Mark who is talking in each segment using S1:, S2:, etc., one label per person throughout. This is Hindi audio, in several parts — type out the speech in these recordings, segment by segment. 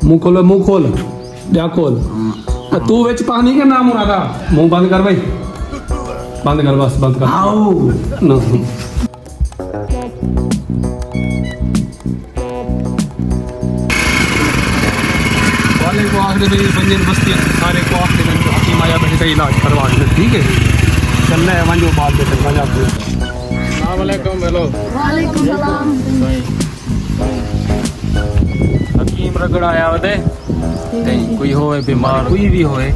S1: मुंह खोल क्या खोल तू विच पानी के ना मुरादा मुंह बंद कर भाई बंद कर बस बंद कर ना वाले को आखिर मेरी बंजन बस्ती सारे को आखिर हकीम आया बैठे का इलाज करवा दें ठीक है चलना है वंजो बात बेटे वंजा अस्सलाम वालेकुम हेलो
S2: वालेकुम सलाम
S3: हकीम रगड़ आया वदे ते कोई होए बीमार कोई भी होए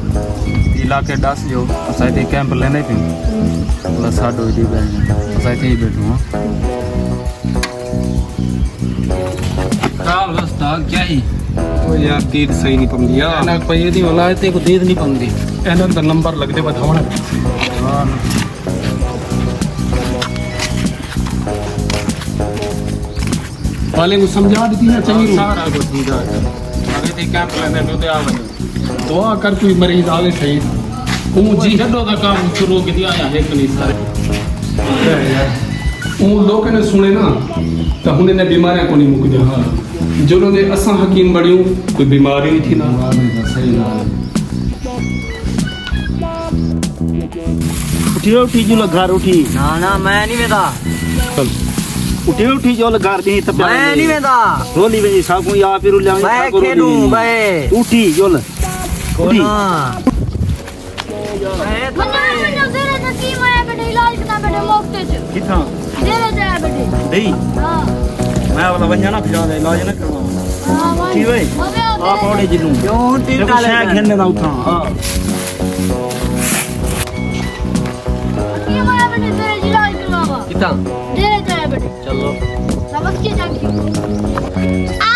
S3: इलाके दस जो असां इते कैंप लेने पे बस साडो दी बैठ असां इते ही बैठो हां काल वस्ता क्या ही
S1: ओ यार तीर सही नहीं पमदी यार
S3: ना पई दी वाला इते को दीद नहीं पंदी
S1: एना दा नंबर लग दे बतावण
S3: हां
S1: वाले को समझा दी ना चाहिए
S3: सारा कुछ दीदा अगे ते कैंप लेने तो आ वने
S1: दुआ कर कोई मरीज आवे सही तू जी
S3: छड्डो दा काम शुरू की दिया या एक नहीं सारे
S1: ਉਹ ਲੋਕ ਨੇ ਸੁਣੇ ਨਾ ਤਾਂ ਹੁਣ ਇਹਨੇ ਬਿਮਾਰੀਆਂ ਕੋਈ ਨਹੀਂ ਮੁੱਕਦੀਆਂ ਜਦੋਂ ਦੇ ਅਸਾਂ ਹਕੀਮ ਬੜਿਓ ਕੋਈ ਬਿਮਾਰੀ ਨਹੀਂ ਥੀ ਨਾ
S3: सही ना
S4: उठी जो घर उठी
S2: ना ना मैं नहीं वेदा
S4: उठी जो घर दी तब
S2: मैं नहीं वेदा
S4: रोली वे साकू या फिर ले
S2: मैं खेलूं बे
S4: उठी जो उठी
S5: मन्ना तेरे नसीब आया बेटे इलाज करना बेटे मुफ्त च
S4: किथा
S5: तेरे जाया बेटे
S4: दई
S5: हां
S4: मैं वाला वंजा ना फिरा दे इलाज ना करवा
S5: हां भाई
S4: ठीक है आप औड़े जिन्नू
S2: क्यों टीका ले
S4: खेलने दा उठा हां
S5: ये आया बेटे तेरे इलाज करवावा
S2: कितना
S5: तेरे जाया बेटे
S2: चलो
S5: समझ के जाके आ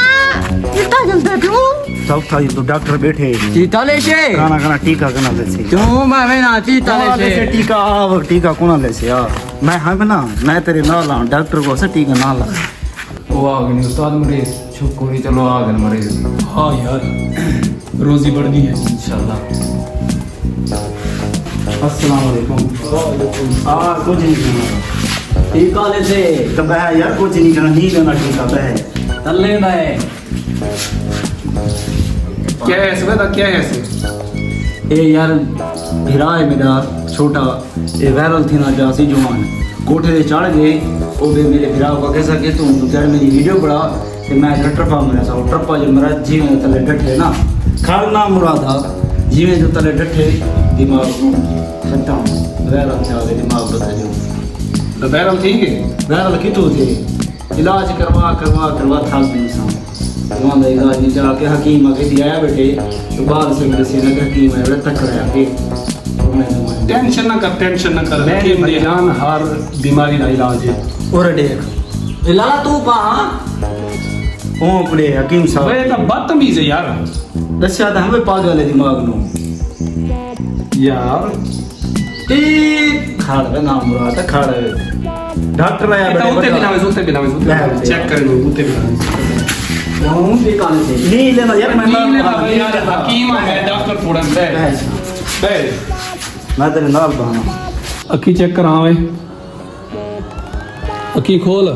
S5: कितना जल्दी क्यों
S4: चौथा ये तो डॉक्टर बैठे
S2: चीता ले से
S4: खाना टीका करना ले से
S2: क्यों मैं ना चीता ले से
S4: टीका कोना ले से यार मैं हां ना मैं तेरे नाल आ डॉक्टर को से टीका ना ला
S3: वो आ गए उस्ताद मरीज शुक्र चलो आ गए मरीज
S1: हाँ यार रोजी बढ़ गई है
S3: इंशाल्लाह
S4: अस्सलाम वालेकुम कुछ नहीं करना
S2: टीका ले से
S4: तब है यार कुछ नहीं करना नहीं करना टीका है
S2: तल्ले मैं
S1: क्या है इसमें क्या है ऐसे
S4: ए यार भिरा है मेरा छोटा ये वायरल थी ना जासी जवान कोठे से चढ़ गए ओ बे मेरे भिरा को कैसा के तू यार मेरी वीडियो बड़ा ते मैं ट्रपा मेरा सा ट्रपा जो मेरा जीवन तले डटे ना खालना मुरादा जीवन जो तले डटे दिमाग को खत्म वायरल था दिमाग बता जो
S1: तो बैरल ठीक है
S4: वायरल कितो थे इलाज करवा था इंसान वहाँ का इलाज नहीं जाके हकीम आके दिया बेटे तो बाद से मेरे से लगा हकीम है बड़ा तक रहा के
S1: टेंशन ना कर हकीम दी जान हर बीमारी का इलाज है
S4: और देख
S2: लाला तू पा
S4: ओ पड़े हकीम
S1: वे
S4: साहब
S1: तो बदतमीज है यार
S4: दस्या था हमें पागल है दिमाग नो
S1: यार
S4: खाड़ का नाम मुराद है खाड़ डॉक्टर आया
S1: इतना उते
S4: बड़े
S1: बिना चेक कर लो उते बिना
S2: क्यों टीका ले से
S4: नहीं लेना यार मैं
S1: नहीं लेना भाई यार हकीम है डॉक्टर थोड़ा बे
S4: मैं तेरे नाल बहाना
S1: अखी चेक करा वे अखी खोल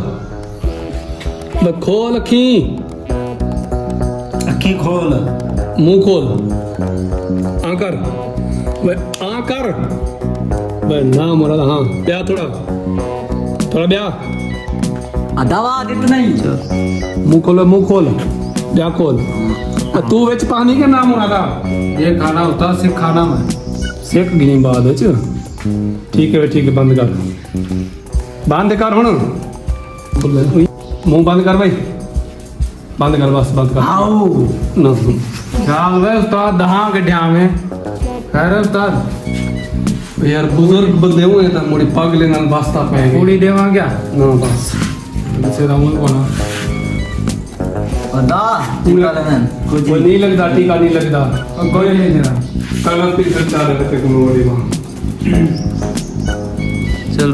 S1: अखी
S4: अखी खोल
S1: मुंह खोल आकर वे आकर वे ना मुराद हाँ ब्याह थोड़ा ब्याह
S2: दवा इतना ही
S1: मुंह खोल ब्याह खोल तू विच पानी के ना मुरादा
S3: ये खाना होता सिर्फ खाना में
S1: सिक गई बाद ठीक है बंद कर हुण मुंह बंद कर भाई बंद कर बस बंद कर
S2: आओ
S1: ना
S3: ख्याल वे उस्ताद दहा के ढ्या में खैर है उस्ताद
S1: यार बुजुर्ग बंदे हुए तो मुड़ी पगले नाल वास्ता पे
S3: पूरी देवा क्या
S1: ना बस से राउंड कोना
S2: बता टीका लेना
S1: कोई नहीं लगता टीका नहीं लगता
S3: कोई नहीं देना
S1: कल फिर चलता रहते को मोड़ी वहां
S3: चल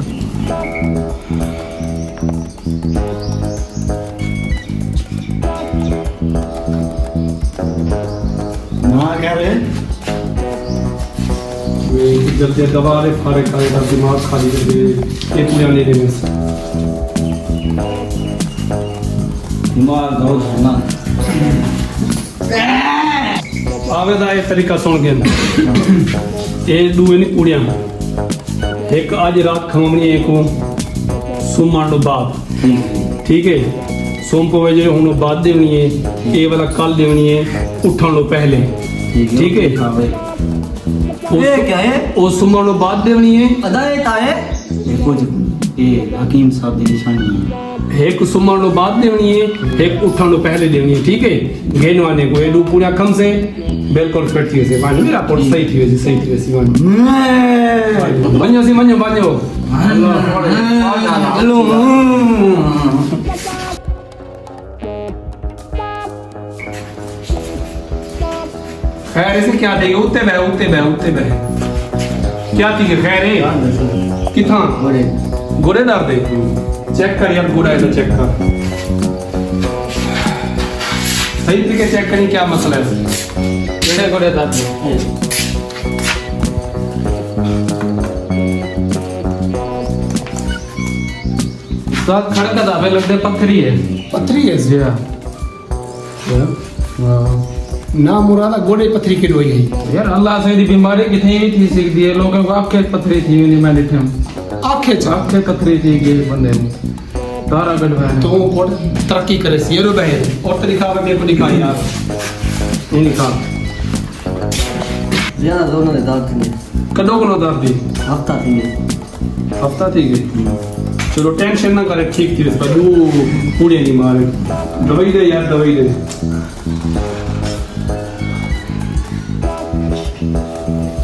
S4: ना क्या रे
S1: जल्दी दवा रे फारे खाने का दिमाग खाली कर दे एक जाने देने से
S4: दिमाग बहुत है ना
S1: आवे दा ये तरीका सुन के ये दूए नहीं कुड़ियां एक आज रात खमनी एक सुमान लो बाद ठीक है सोम को वजह हुन बाद देनी है ये वाला कल देनी है उठन लो पहले ठीक है
S2: ये क्या है
S1: वो सुमान लो बाद देनी है
S2: अदाए ताए देखो जी ये हकीम साहब की निशानी है
S1: एक सुमान लो बाद देनी है एक उठन लो पहले देनी है ठीक है गेनवाने को ये दो पूरा कम से बिल्कुल फिट थी वैसे मान मेरा पोट सही थी वैसे मान बन्यो सी मन्यो बन्यो
S2: हेलो
S1: खैर इसे क्या देगा उते बह क्या थी खैर है किथा गोरे दर्द है चेक कर यार गोरा है तो चेक कर सही तरीके चेक करें क्या मसला है
S3: केड़े गोरे दर्द है साथ खड़े का दावे लगते पत्थरी है जी हाँ
S1: ना मुरादा गोड़े पथरी की रोई गई
S3: यार अल्लाह से दी बीमारी कितनी भी थी सीख दी लोगों को आंखें पथरी थी नहीं मैं देखा आंखें पथरी थी ये बंदे ने तारा गढ़वा
S1: तो और तरक्की करे सिरो बहन और तरीका में मेरे को दिखा यार ये दिखा
S2: ज्यादा दोनों ने दांत थी
S1: कदों को दर्द दी हफ्ता थी गई चलो टेंशन ना करे ठीक थी पर वो पूरे नहीं मारे दवाई दे यार दवाई दे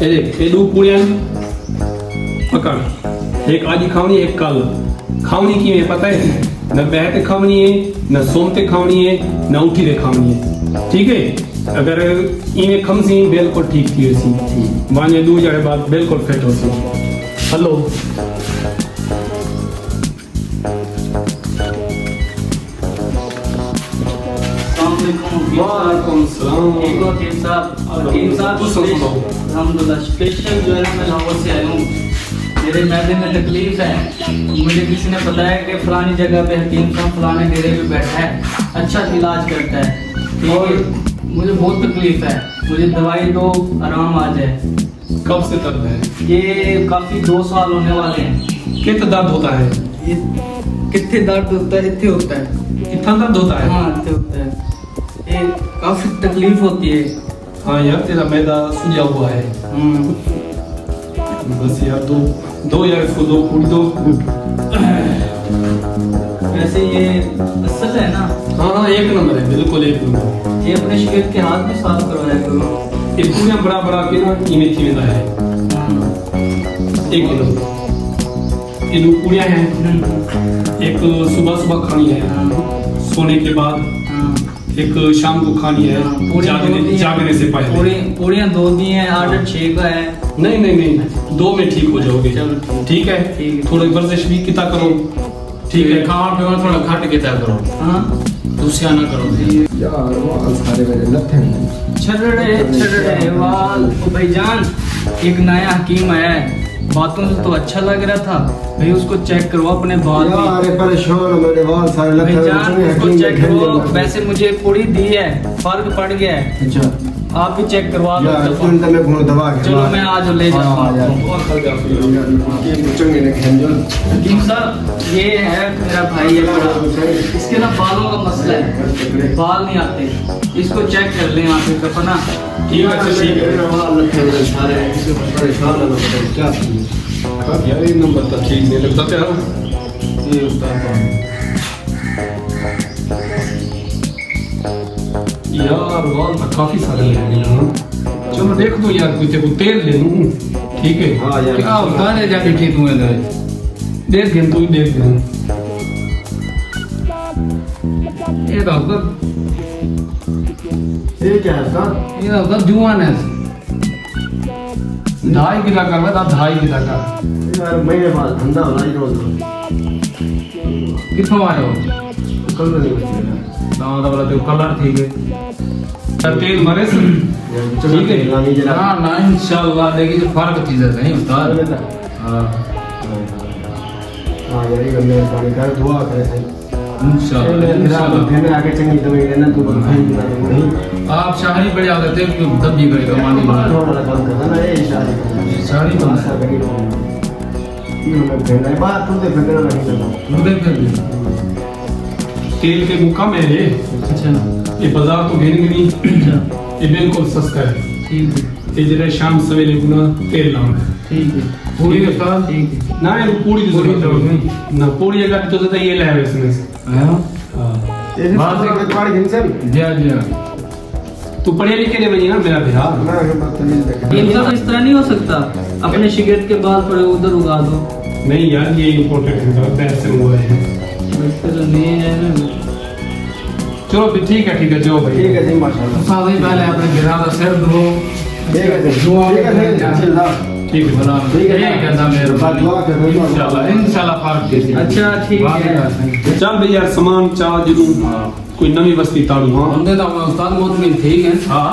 S1: ये दो पूरे पकड़ एक आज खावनी एक कल खावनी की है पता है न बहते खावनी है न सोमते खावनी है न उठी दे खावनी है ठीक है अगर इन्हें खमसी बिल्कुल ठीक थी वैसी वाने दो जगह बाद बिल्कुल फिट हो सी हेलो वालेकुम सलाम
S2: अल्हम्दुलिल्लाह स्पेशल जो है ना मैं लाहौर से आया हूँ मेरे मैदे में तकलीफ है मुझे किसी ने बताया कि फलानी जगह पे हकीम साहब फलाने डेरे पे बैठा है अच्छा इलाज करता है और मुझे बहुत तकलीफ है मुझे दवाई दो आराम आ जाए
S1: कब से दर्द है
S2: ये काफी 2 साल होने वाले हैं
S1: कितना दर्द होता है
S2: ये कितने दर्द होता है इतने होता है
S1: कितना दर्द होता है
S2: हाँ इतने होता है ये काफी तकलीफ होती है
S1: हाँ यार तेरा मैदा सूजा हुआ है बस यार दो यार इसको दो पूरी दो
S2: वैसे ये असल है ना
S1: हाँ एक नंबर है बिल्कुल एक नंबर
S2: ये अपने शरीर के हाथ में साफ करवाया करो
S1: ये पूरा बड़ा के ना कीमत की है एक किलो ये दो पूरियाँ हैं एक सुबह खानी है सोने के बाद एक शाम को खानी है जागने से पहले
S2: पूरियाँ 2 दी हैं आर्डर 6 का है
S1: नहीं 2 में ठीक हो जाओगे ठीक है थोड़ी वर्जिश भी किता करो ठीक है
S3: खाना पीना थोड़ा घट किता करो
S2: हाँ
S3: दूसरा ना करो
S1: यार वाल सारे मेरे लथे
S2: छड़ड़े वाल ओ भाईजान एक नया हकीम आया है बातों से तो अच्छा लग रहा था भाई उसको चेक करो अपने बाल भी
S6: अरे परेशान मेरे बाल सारे लथे
S2: भाईजान उसको चेक करो वैसे मुझे पूरी दी है फर्क पड़ गया है
S6: अच्छा
S2: आप भी चेक करवा लो
S6: यार तुम तो मैं फोन दबा के
S2: चलो मैं आज ले जाता हूँ
S6: चंगे ने खेल जो
S2: हकीम साहब ये है मेरा भाई है बड़ा इसके ना बालों का मसला है बाल नहीं आते इसको चेक कर लें आप एक अपना
S1: ठीक है ठीक है
S6: बाल लथे मेरे सारे परेशान हो गए क्या
S1: यार ये नंबर तो ठीक नहीं लगता तेरा
S3: ये उतार
S1: यार वाल तो काफी सारे ले गए ना चलो देख दो यार कुछ तेल ले लूं ठीक है
S6: हाँ यार
S3: क्या होता है जाके ठीक हुए थे
S1: देख दिन तू देख दिन ये तो
S6: ये क्या है सर
S3: ये होता जुआन है 2.5 किलो कर रहा था 2.5 किलो का
S6: यार मेरे पास धंधा हो रहा रोज
S3: कितों आए हो
S6: कल नहीं बचेगा
S3: ना तो बोला तो कलर ठीक है
S1: तेल मरे से
S6: ठीक है लानी जरा
S3: ना ना इंशाल्लाह देखिए जो फर्क चीज है नहीं उस्ताद हां
S6: हाँ यार ये मेरे पानी का दुआ करे सही
S3: इंशाल्लाह
S6: फिर आके चंगी दवाई देना तू बंद नहीं
S3: आप शाहरी बड़े आदत है कि दबी करेगा मानी
S6: थोड़ा काम करना ना ये शादी
S3: शाहरी तो
S6: ऐसा करी ये लोग कहना है बात तू दे फिर नहीं लगा
S3: मुझे फिर भी
S1: तेल के मुकाम है
S2: अच्छा
S1: ये बाजार तो घेन नहीं
S2: अच्छा
S1: ये बिल्कुल सस्ता है
S2: ठीक है
S1: ये जरा शाम सवेरे गुना तेल लाऊंगा
S2: ठीक है
S3: पूरी के साथ
S2: ठीक है
S1: ना ये पूरी की जरूरत नहीं ना पूरी अगर तो ज्यादा ये ले आवे इसमें से
S3: हां
S1: हाँ।
S6: ये बात से तुम्हारी दिन से
S3: जी जी
S1: तू पढ़े लिखे नहीं बनी ना मेरा बिहार
S6: मैं बदतमीज देख
S2: ये मतलब इस तरह नहीं हो सकता अपने सिगरेट के बाल थोड़े उधर उगा दो
S1: नहीं यार ये इम्पोर्टेंट है गलत ऐसे हुआ है
S2: वैसे तो नहीं है ना
S1: चलो फिर ठीक है जाओ भाई
S6: ठीक है जी माशाल्लाह
S3: साथ ही पहले अपने गिरा का सिर धो
S6: ठीक है जी ठीक है इंशाल्लाह
S1: ठीक है
S3: बना
S6: ठीक है
S3: ना मेरे
S6: बात दुआ कर रहे हो
S3: इंशाल्लाह फर्क कीजिए
S2: अच्छा ठीक है
S1: चल भाई यार सामान चाह जरूर कोई नवी बस्ती ताड़ू हाँ
S3: बंदे तो अपना उस्ताद मोहतमिन ठीक है
S1: हाँ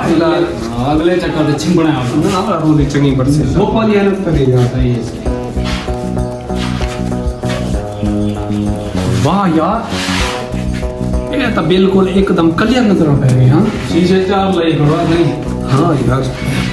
S3: अगले चक्कर से छिंग बनाया
S1: ना रोज चंगी पर से वो पाली है ना करे जाता है ये वाह यार ये तो बिल्कुल एकदम क्लियर नजर आ रहा है हाँ
S3: शीशे चार लई करो नहीं
S1: हाँ यार